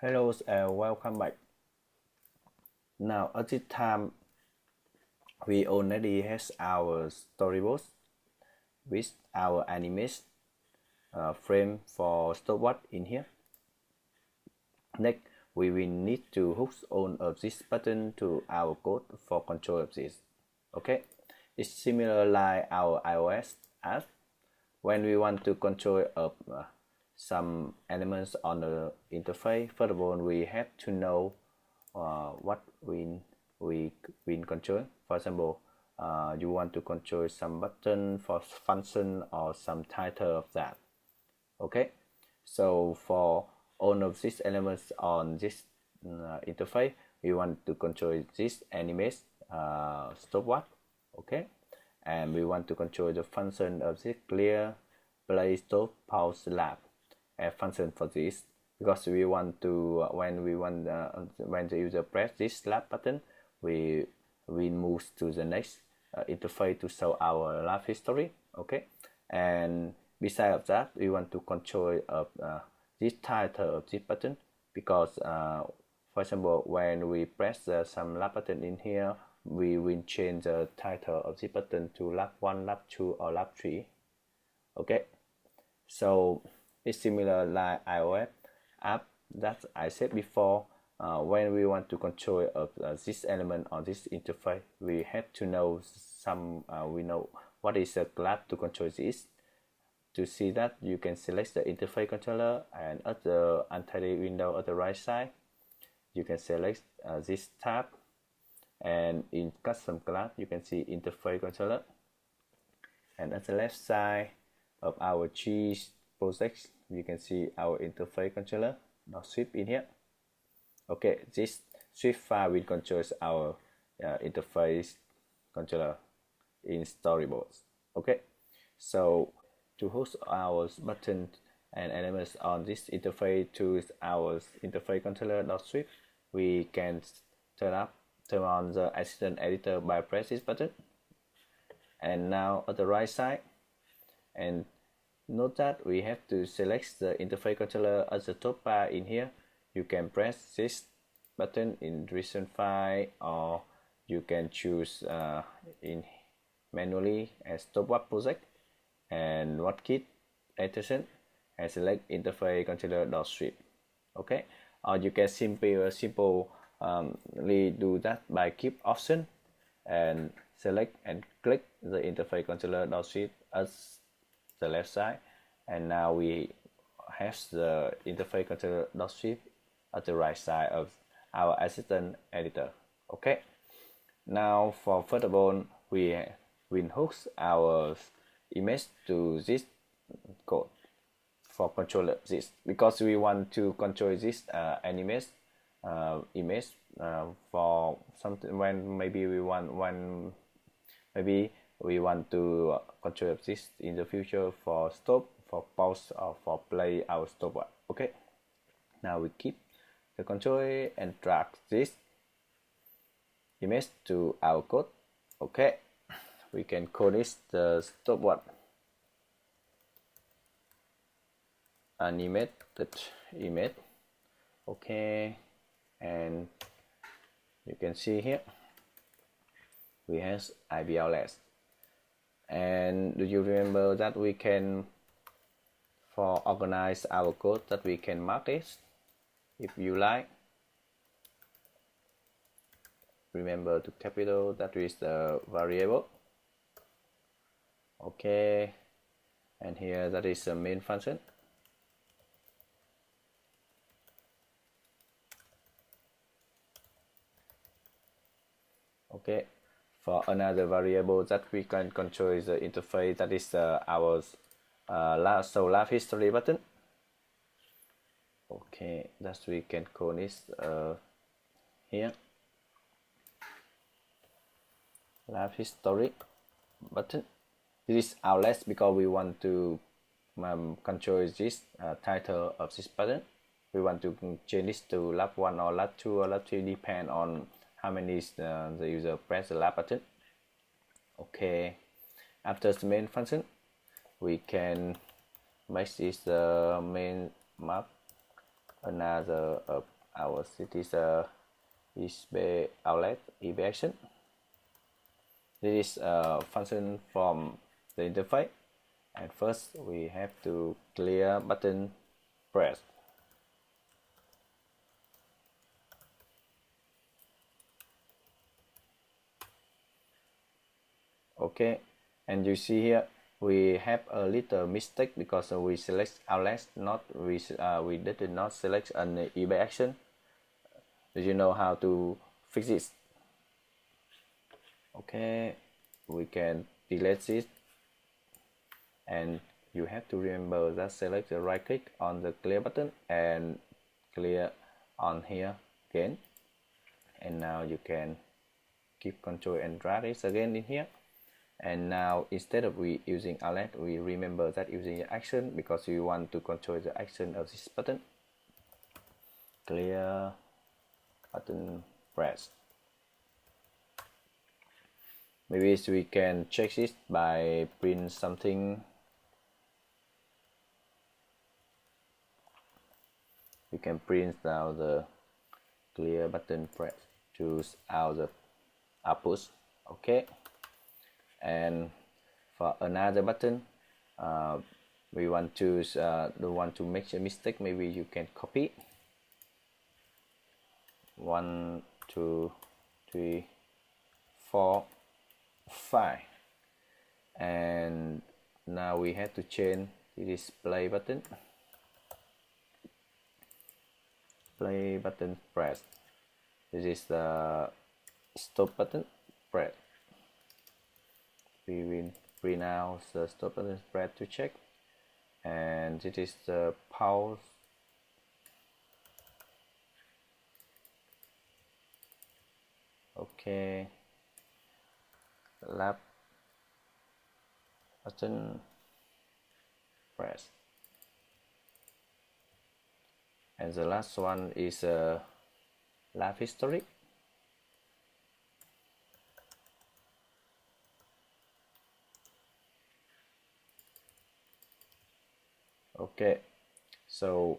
Hello and welcome back. Now at this time we already has our storyboard with our animate frame for stopwatch in here. Next we will need to hook on of this button to our code for control of this. Okay, it's similar like our iOS app. When we want to control of some elements on the interface, first of all we have to know what we control. For example, you want to control some button for function or some title of that. Okay, so for all of these elements on this interface, we want to control this animate stopwatch. Okay, and we want to control the function of this clear, play, stop, pause, lap, and function for this, because we want to when the user press this lap button, we move to the next interface to show our lap history. Okay, and besides that, we want to control of this title of this button, because for example, when we press some lap button in here, we will change the title of this button to lap 1, lap 2, or lap 3. Okay, so it's similar like iOS app that I said before. When we want to control this element on this interface, we have to know we know what is a class to control this. To see that, you can select the interface controller, and at the untitled window at the right side, you can select this tab, and in custom class you can see interface controller, and at the left side of our G project you can see our interface controller.swift in here. Okay, this Swift file will control our interface controller in storyboards. Okay, so to host our button and elements on this interface to our interface controller.swift, we can turn on the assistant editor by press this button. And now at the right side, and note that we have to select the interface controller as the top bar in here. You can press this button in recent file, or you can choose in manually as Stopwatch project and WatchKit edition and select interface controller.swift. Okay, or you can simply do that by keep option and select and click the interface controller.swift as the left side, and now we have the interface controller.swift at the right side of our assistant editor. Okay, now for first of all, we will hook our image to this code for control this, because we want to control this animate image for something when maybe we want to control this in the future for stop, for pause, or for play our stopwatch. Okay, now we keep the control and drag this image to our code. Okay, we can call this the stopwatch animated image. Okay, and you can see here we have IBLS. And do you remember that we can, for organize our code, that we can mark this if you like. Remember to capital, that is the variable. Okay, and here that is the main function. Okay, for another variable that we can control is the interface, that is our lap history button. Okay, that we can call this here lap history button. This is our last because we want to control this title of this button. We want to change this to lap 1 or lap 2 or lap 3, depend on how many the user press the lap button. Okay, after the main function, we can make this the main map another of our city's display outlet EB action. This is a function from the interface, and first we have to clear button press. Okay, and you see here we have a little mistake because we select outlet, not we did not select an eBay action. Do you know how to fix this? Okay, we can delete it, and you have to remember that select the right click on the clear button and clear on here again, and now you can keep control and drag it again in here. And now instead of we using alert, we remember that using the action because we want to control the action of this button. Clear button press. Maybe we can check this by print something. We can print now the clear button press. Choose out the output. Okay. And for another button, we want to don't want to make a mistake. Maybe you can copy 1, 2, 3, 4, 5, and now we have to change the display button. Play button press. This is the stop button press. We will print out the stop button press to check, and this is the pause. Okay, left button press, and the last one is lap history. Okay, so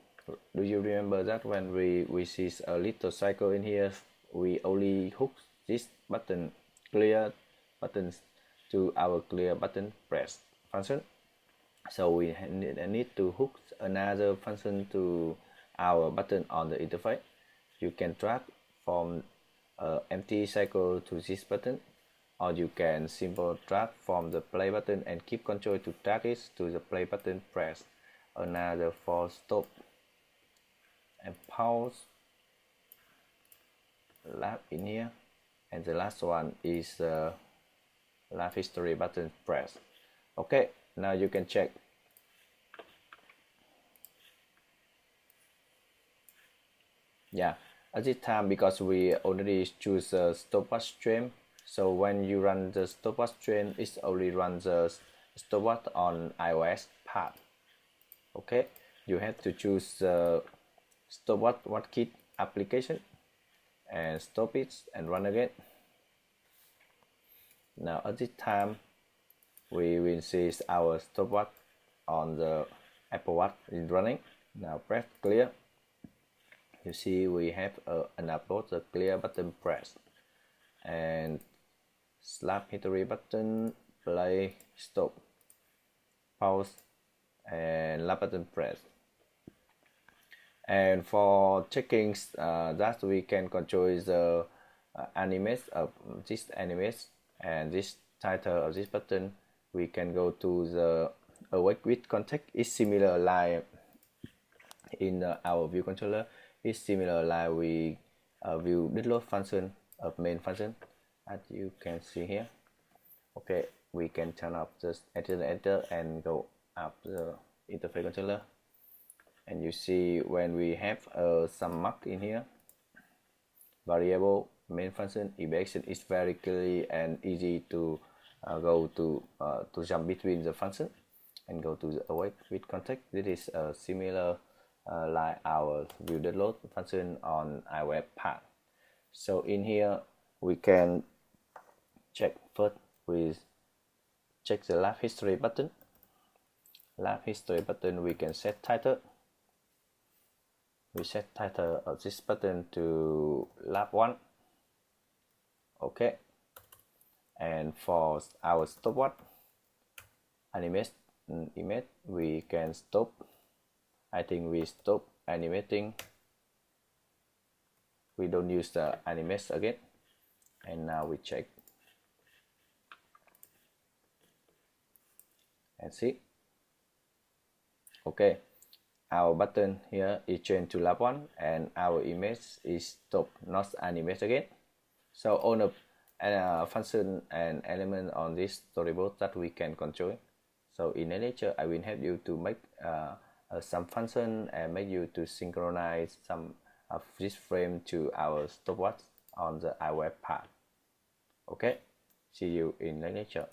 do you remember that when we see a little cycle in here, we only hook this button clear buttons to our clear button press function? So we need to hook another function to our button on the interface. You can drag from empty cycle to this button, or you can simply drag from the play button and keep control to drag it to the play button press. Another for stop and pause, lap in here, and the last one is lap history button press. Okay, now you can check. Yeah, at this time, because we already choose a stopwatch stream, so when you run the stopwatch stream, it only runs the stopwatch on iOS part. Okay, you have to choose the Stopwatch WatchKit application and stop it and run again. Now at this time, we will see our stopwatch on the Apple Watch is running. Now press clear. You see we have an upload the clear button press, and slap history button, play, stop, pause, and lap button press. And for checking that we can control the animate of this animate and this title of this button. We can go to the awake with context. It's similar like in our view controller. It's similar like we view download function of main function, as you can see here. Okay, we can turn off the enter and go up the interface controller, and you see when we have some mark in here, variable main function evaluation is very clear and easy to go to jump between the function and go to the awake with context. This is similar like our view download function on iOS part. So in here we can check first with check the lap history button. Lap history button we can set title, We set title of this button to lap 1. Okay. And for our stopwatch animate image, we can stop. I think we stop animating. We don't use the animate again. And now we check and see. Okay, our button here is changed to lap 1 and our image is stop, not animate again. So all the function and element on this storyboard that we can control. So in the lecture, I will help you to make some function and make you to synchronize some of this frame to our stopwatch on the iWeb part. Okay, see you in the lecture.